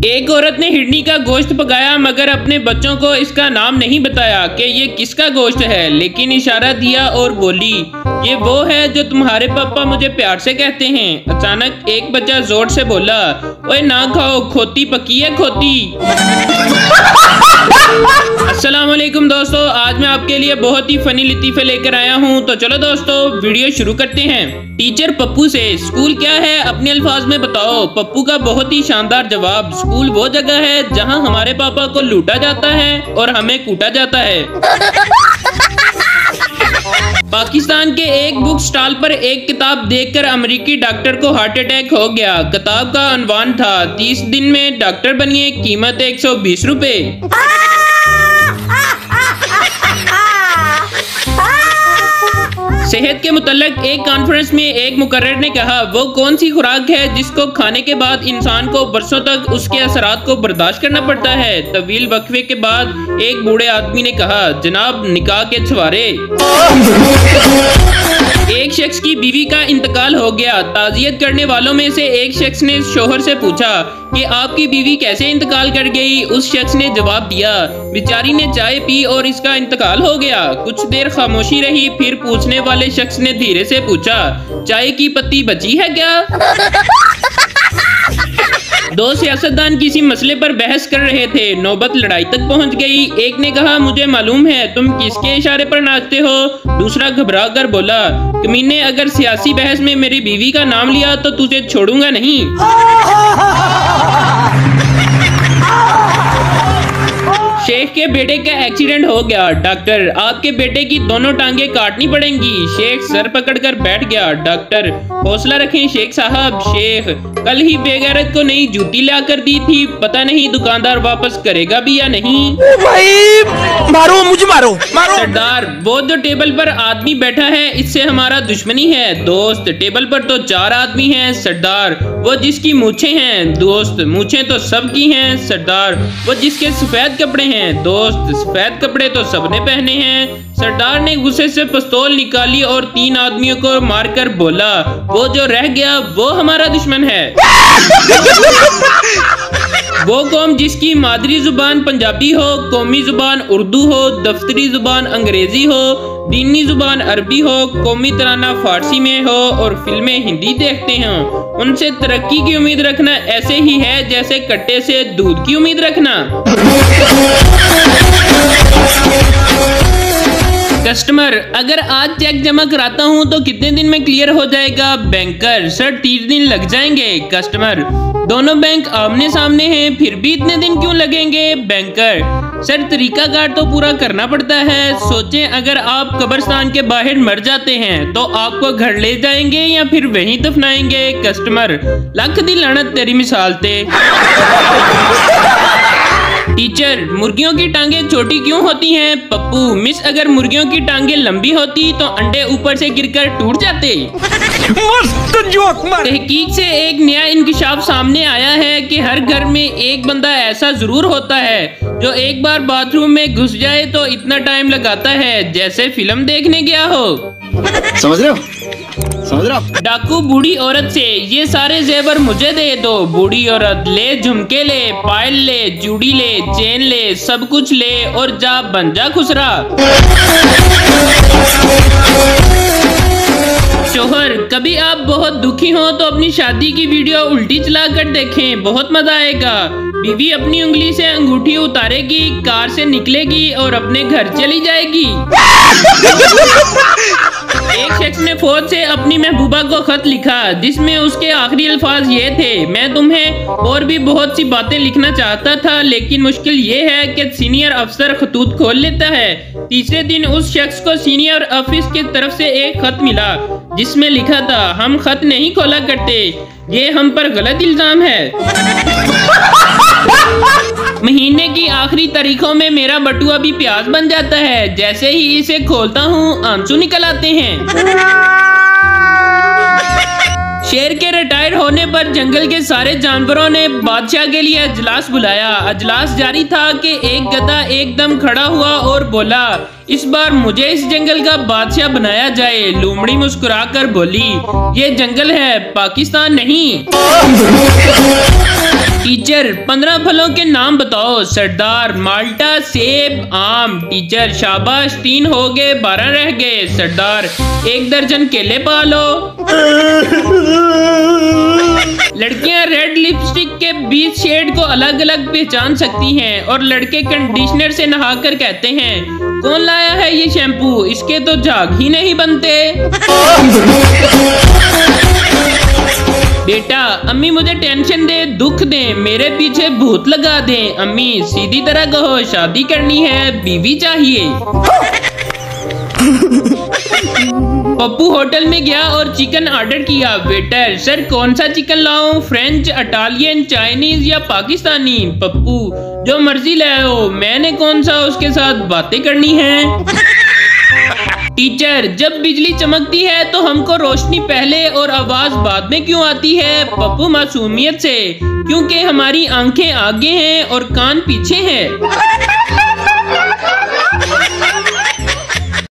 एक औरत ने हिरनी का गोश्त पकाया मगर अपने बच्चों को इसका नाम नहीं बताया कि ये किसका गोश्त है, लेकिन इशारा दिया और बोली ये वो है जो तुम्हारे पापा मुझे प्यार से कहते हैं। अचानक एक बच्चा जोर से बोला, ओए ना खाओ, खोती पकी है खोती। अस्सलाम वालेकुम दोस्तों, आज मैं आपके लिए बहुत ही फनी लतीफे लेकर आया हूँ। तो चलो दोस्तों वीडियो शुरू करते हैं। टीचर पप्पू से, स्कूल क्या है अपने अल्फाज में बताओ। पप्पू का बहुत ही शानदार जवाब, स्कूल वो जगह है जहाँ हमारे पापा को लूटा जाता है और हमें कूटा जाता है। पाकिस्तान के एक बुक स्टॉल पर एक किताब देखकर अमेरिकी डॉक्टर को हार्ट अटैक हो गया। किताब का अनवान था 30 दिन में डॉक्टर बनिए, कीमत 120 रुपए। सेहत के मुतल्लिक एक कॉन्फ्रेंस में एक मुकर्रर ने कहा, वो कौन सी खुराक है जिसको खाने के बाद इंसान को बरसों तक उसके असरात को बर्दाश्त करना पड़ता है। तवील वक्फे के बाद एक बूढ़े आदमी ने कहा, जनाब निकाह के छुआरे। एक शख्स की बीवी का इंतकाल हो गया। ताज़ियत करने वालों में से एक शख्स ने शोहर से पूछा कि आपकी बीवी कैसे इंतकाल कर गई। उस शख्स ने जवाब दिया, बेचारी ने चाय पी और इसका इंतकाल हो गया। कुछ देर खामोशी रही, फिर पूछने वाले शख्स ने धीरे से पूछा, चाय की पत्ती बची है क्या? दो सियासतदान किसी मसले पर बहस कर रहे थे, नौबत लड़ाई तक पहुंच गई। एक ने कहा, मुझे मालूम है तुम किसके इशारे पर नाचते हो। दूसरा घबरा कर बोला, कमीने अगर सियासी बहस में मेरी बीवी का नाम लिया तो तुझे छोड़ूंगा नहीं। शेख के बेटे का एक्सीडेंट हो गया। डॉक्टर, आपके बेटे की दोनों टांगे काटनी पड़ेंगी। शेख सर पकड़कर बैठ गया। डॉक्टर, हौसला रखें शेख साहब। शेख, कल ही बेगैरत को नई जूती ला कर दी थी, पता नहीं दुकानदार वापस करेगा भी या नहीं। ओ भाई, मारो मुझे, मारो मारो। सरदार, वो जो टेबल पर आदमी बैठा है इससे हमारा दुश्मनी है। दोस्त, टेबल पर तो 4 आदमी हैं। सरदार, वो जिसकी मूछें हैं। दोस्त, मूछें तो सबकी हैं। सरदार, वो जिसके सफेद कपड़े हैं। दोस्त, सफेद कपड़े तो सबने पहने हैं। सरदार ने गुस्से से पिस्तौल निकाली और 3 आदमियों को मारकर बोला, वो जो रह गया वो हमारा दुश्मन है। वो कौम जिसकी मादरी जुबान पंजाबी हो, कौमी जुबान उर्दू हो, दफ्तरी जुबान अंग्रेजी हो, दीनी जुबान अरबी हो, कौमी तराना फारसी में हो और फिल्में हिंदी देखते हो, उनसे तरक्की की उम्मीद रखना ऐसे ही है जैसे कट्टे से दूध की उम्मीद रखना। कस्टमर, अगर आज चेक जमा कराता हूँ तो कितने दिन में क्लियर हो जाएगा? बैंकर, सर 30 दिन लग जाएंगे। कस्टमर, दोनों बैंक आमने सामने हैं, फिर भी इतने दिन क्यों लगेंगे? बैंकर, सर तरीकाकार तो पूरा करना पड़ता है। सोचें अगर आप कब्रिस्तान के बाहर मर जाते हैं तो आपको घर ले जाएंगे या फिर वहीं दफनाएंगे? कस्टमर, लख दी लानत तेरी मिसाल ते। टीचर, मुर्गियों की टांगे छोटी क्यों होती हैं? पप्पू, मिस अगर मुर्गियों की टांगे लंबी होती तो अंडे ऊपर से गिरकर टूट जाते। मस्त जोक मार। तहकीक से एक नया इंकिशाफ सामने आया है कि हर घर में एक बंदा ऐसा जरूर होता है जो एक बार बाथरूम में घुस जाए तो इतना टाइम लगाता है जैसे फिल्म देखने गया हो। समझ रहे हो? समझ रहे हो? डाकू बूढ़ी औरत से, ये सारे जेवर मुझे दे दो। बूढ़ी औरत, ले झुमके ले, पायल ले, चूड़ी ले, चेन ले, सब कुछ ले और जा बन जा खुसरा। शोहर, कभी आप बहुत दुखी हो तो अपनी शादी की वीडियो उल्टी चला कर देखें, बहुत मजा आएगा। बीवी अपनी उंगली से अंगूठी उतारेगी, कार से निकलेगी और अपने घर चली जाएगी। एक शख्स ने फौज से अपनी महबूबा को खत लिखा जिसमें उसके आखिरी अल्फाज ये थे, मैं तुम्हें और भी बहुत सी बातें लिखना चाहता था लेकिन मुश्किल ये है कि सीनियर अफसर खतूत खोल लेता है। तीसरे दिन उस शख्स को सीनियर ऑफिस की तरफ से एक खत मिला जिसमें लिखा था, हम खत नहीं खोला करते, ये हम पर गलत इल्जाम है। महीने की आखिरी तारीखों में मेरा बटुआ भी प्याज बन जाता है, जैसे ही इसे खोलता हूँ आंसू निकल आते हैं। शेर के रिटायर होने पर जंगल के सारे जानवरों ने बादशाह के लिए अजलास बुलाया। अजलास जारी था कि एक गधा एकदम खड़ा हुआ और बोला, इस बार मुझे इस जंगल का बादशाह बनाया जाए। लोमड़ी मुस्कुराकर बोली, ये जंगल है, पाकिस्तान नहीं। टीचर 15 फलों के नाम बताओ। सरदार, माल्टा, सेब, आम। टीचर शाबाश, 3 हो गए, 12 रह गए। सरदार, 1 दर्जन केले पालो। लड़कियां रेड लिपस्टिक के 20 शेड को अलग अलग पहचान सकती हैं और लड़के कंडीशनर से नहाकर कहते हैं कौन लाया है ये शैम्पू, इसके तो झाग ही नहीं बनते। बेटा, अम्मी मुझे टेंशन दे, दुख दे, मेरे पीछे भूत लगा दे। अम्मी सीधी तरह कहो, शादी करनी है, बीवी चाहिए। पप्पू होटल में गया और चिकन ऑर्डर किया। वेटर, सर कौन सा चिकन लाऊं, फ्रेंच, इटालियन, चाइनीज या पाकिस्तानी? पप्पू, जो मर्जी ले आओ, मैंने कौन सा उसके साथ बातें करनी है। टीचर, जब बिजली चमकती है तो हमको रोशनी पहले और आवाज बाद में क्यों आती है? पप्पू, मासूमियत से, क्योंकि हमारी आंखें आगे हैं और कान पीछे हैं।